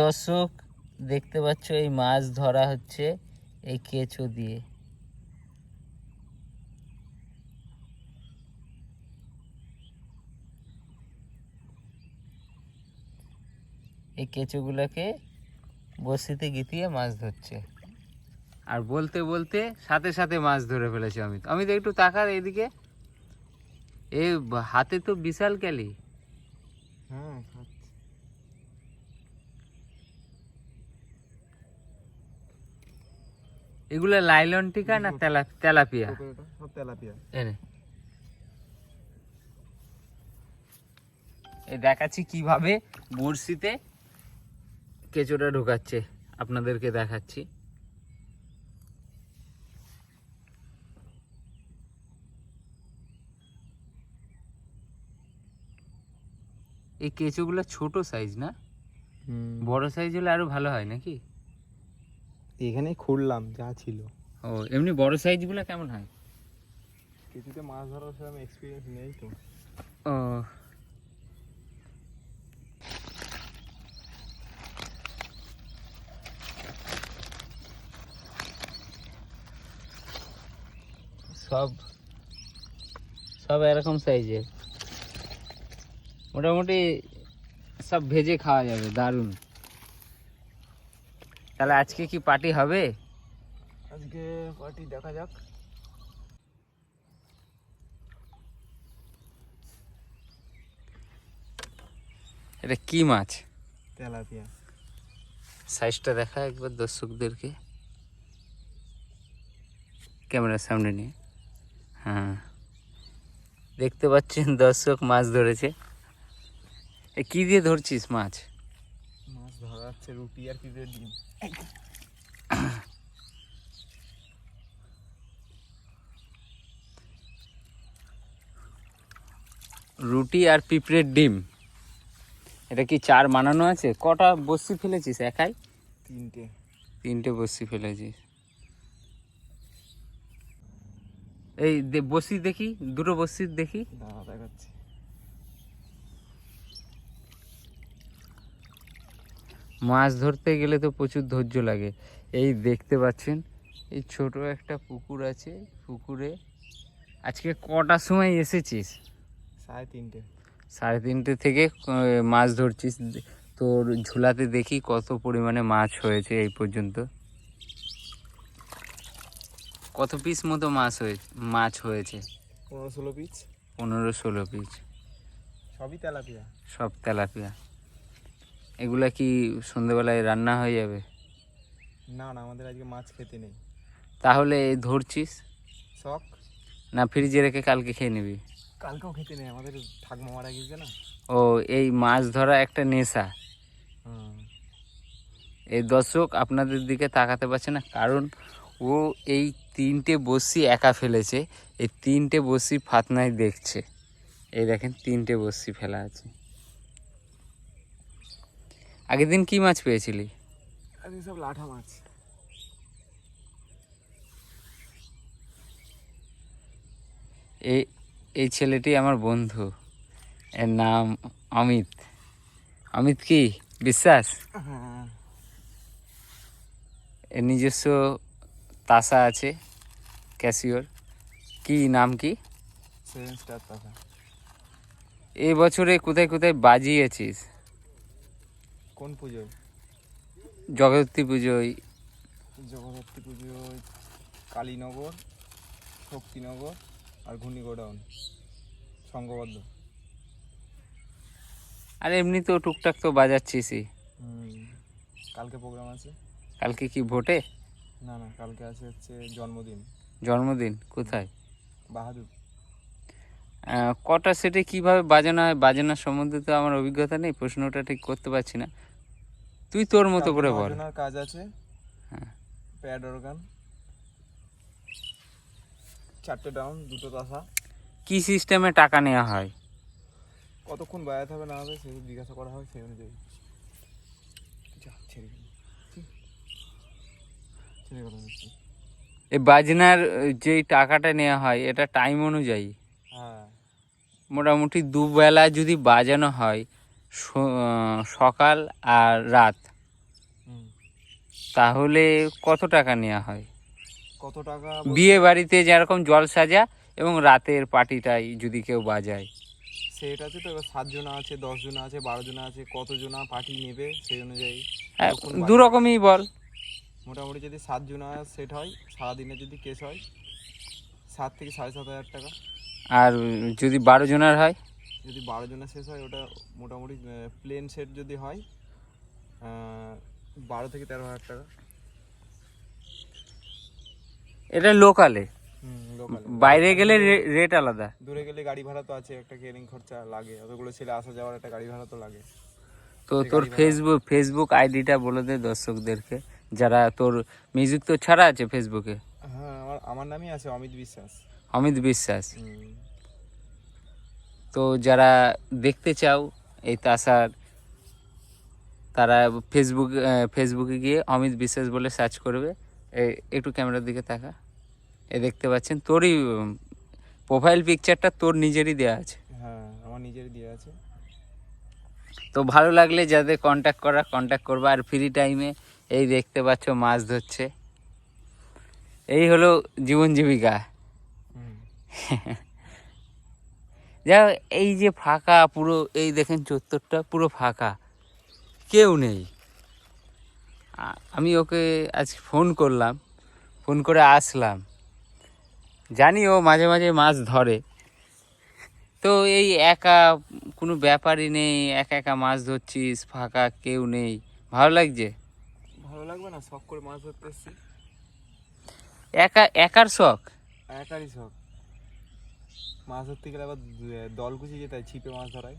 দর্শক দেখতে পাচ্ছ এই মাছ ধরা হচ্ছে এই কেঁচো দিয়ে। এই কেঁচোগুলোকে বড়শিতে গিতিয়ে মাছ ধরছে। আর বলতে বলতে সাথে সাথে মাছ ধরে ফেলেছে অমিত। অমিত একটু তাকার এইদিকে, এই হাতে তো বিশাল ক্যালি। হ্যাঁ, এগুলো লাইলন টিকা না তেলাপিয়া? সব তেলাপিয়া। এই দেখাচ্ছি কিভাবে বড়শিতে কেঁচোটা ঢোকাচ্ছে, আপনাদেরকে দেখাচ্ছি। এই কেঁচোগুলো ছোট সাইজ না? বড় সাইজ হলে আরো ভালো হয় নাকি? এখানে খুঁড়লাম যা ছিল। ও, এমনি বড় সাইজগুলো কেমন হয়? কিছুতে মাছ ধরার সেরকম এক্সপিরিয়েন্স নেই তো। ও, সব সব এরকম সাইজের, মোটামুটি সব ভেজে খাওয়া যাবে, দারুণ। তাহলে আজকে কি পার্টি হবে? আজকে পার্টি দেখা যাক। এটা কি মাছ? তেলাপিয়া। সাইজটা দেখা একবার দর্শকদেরকে ক্যামেরার সামনে নিয়ে। হ্যাঁ, দেখতে পাচ্ছেন দর্শক মাছ ধরেছে। এ কি দিয়ে ধরছিস মাছ? মাছ ধরা হচ্ছে রুটি আর পিঁপড়ের ডিম। রুটি আর পিঁপড়ের ডিম। এটা কি চার বানানো আছে? কটা বড়শি ফেলেছিস একাই? তিনটে বড়শি ফেলেছিস। এই বড়শি দেখি, দুটো বড়শি দেখি। দেখাচ্ছি। মাছ ধরতে গেলে তো প্রচুর ধৈর্য লাগে। এই দেখতে পাচ্ছেন এই ছোট একটা পুকুর আছে। পুকুরে আজকে কটার সময় এসেছিস? 3:30। 3:30 থেকে মাছ ধরছিস। তোর ঝুলাতে দেখি কত পরিমাণে মাছ হয়েছে এই পর্যন্ত। কত পিস মতো মাছ হয়েছে? 15-16 পিস। 15-16 পিস। সবই তেলাপিয়া। সব তেলাপিয়া। এগুলা কি সন্ধ্যেবেলায় রান্না হয়ে যাবে? না না, আমাদের আজকে মাছ খেতে নেই। তাহলে ধরছিস শখ না ফ্রিজে রেখে কালকে খেয়ে নিবি? কালকেও খেতে নেই, আমাদের ঠাকুমা মারা গিয়েছে না। ও, এই মাছ ধরা একটা নেশা। এই দর্শক আপনাদের দিকে তাকাতে পারছে না, কারণ ও এই 3টে বড়শি একা ফেলেছে। এই 3টে বড়শি ফাতনায় দেখছে। এই দেখেন 3টে বড়শি ফেলা আছে। আগের দিন কি মাছ পেয়েছিলি? আজকে সব লাঠা মাছ। এই ছেলেটি আমার বন্ধু, এর নাম অমিত। অমিত কি বিশ্বাস? এর নিজস্ব তাসা আছে, ক্যাসিওর। কি নাম কি? 7 স্টার তাসা। এই বছরে কোথায় কোথায় বাজিয়েছিস? কোন পুজোয়? জগদ্ধাত্রী পুজোয়। জগদ্ধাত্রী পুজোয় কালীনগর, শক্তিনগর আর ঘূর্ণি গোডাউন, সংঘবদ্ধ। আর এমনি তো টুকটাক তো বাজাচ্ছিসই। কালকে প্রোগ্রাম আছে। কালকে কি ভোটে? না না, কালকে আছে হচ্ছে জন্মদিন। জন্মদিন কোথায়? বাহাদুর। কটা সেটে কিভাবে বাজানো হয়? বাজানোর সম্বন্ধে তো আমার অভিজ্ঞতা নেই, প্রশ্নটা ঠিক করতে পারছি না, তুই তোর মতো করে বল। বাজানোর কাজ আছে। হ্যাঁ, প্যাড অর্গান, 4টে ডাউন, 2টো তাসা। কি সিস্টেমে টাকা নেওয়া হয়? কতক্ষণ বাজাতে হবে না হবে সেগুলো জিজ্ঞাসা করা হয়, সেই অনুযায়ী। এই বাজনার যেই টাকাটা নেওয়া হয় এটা টাইম অনুযায়ী? হ্যাঁ। মোটামুটি দুবেলা যদি বাজানো হয়, সকাল আর রাত, তাহলে কত টাকা নেওয়া হয়? কত টাকা বিয়ে বাড়িতে যেরকম জল সাজা এবং রাতের পার্টিটাই যদি কেউ বাজায়। সেট আছে তো, এবার 7 জনা আছে, 10 জনা আছে, 12 জনা আছে, কত জনা পার্টি নেবে সেই অনুযায়ী হ্যাঁ, তখন দু রকমই বল। মোটামুটি যদি 7 জনা সেট হয়, সারাদিনে যদি কেস হয় 7 থেকে 7,500 টাকা। আর যদি 12 জনের হয়? যদি 12 জনা শেষ হয় ওটা মোটামুটি প্লেন সেট যদি হয় 12 থেকে 13,000 টাকা। এটা লোকালে। লোকালে। বাইরে গেলে রেট আলাদা। দূরে গেলে গাড়ি ভাড়া তো আছে, একটা কেরিং খরচা লাগে, অতগুলো ছেলে আসা যাওয়ার একটা গাড়ি ভাড়া তো লাগে। তো তোর ফেসবুক আইডিটা বলে দে দর্শকদেরকে, যারা তোর মিউজিক তো ছাড়া আছে ফেসবুকে। হ্যাঁ, আমার নামই আছে অমিত বিশ্বাস। অমিত বিশ্বাস। তো যারা দেখতে চাও এই তাসার, তারা ফেসবুকে গিয়ে অমিত বিশ্বাস বলে সার্চ করবে। একটু ক্যামেরার দিকে তাকা, দেখতে পাচ্ছেন তোরই প্রোফাইল পিকচারটা তোর নিজেরই দেওয়া আছে। হ্যাঁ, আমার নিজেরই দেওয়া আছে। তো ভালো লাগলে যাদের কন্ট্যাক্ট করবা। আর ফ্রি টাইমে এই দেখতে পাচ্ছ মাছ ধরছে, এই হলো জীবন জীবিকা। যা এই যে ফাঁকা পুরো, এই দেখেন চত্বরটা পুরো ফাঁকা, কেউ নেই। আমি ওকে আজ ফোন করলাম, ফোন করে আসলাম, জানি ও মাঝে মাঝে মাছ ধরে। তো এই একা কোনো ব্যাপারই নেই, একা একা মাছ ধরছিস, ফাঁকা কেউ নেই, ভালো লাগছে? ভালো লাগবে না? শখ করে মাছ ধরতে এসছি। একার শখ? একারই শখ। মাছ ধরতে গেলে আবার দল গুছিয়ে যেতে হয়, ছিপে মাছ ধরায়।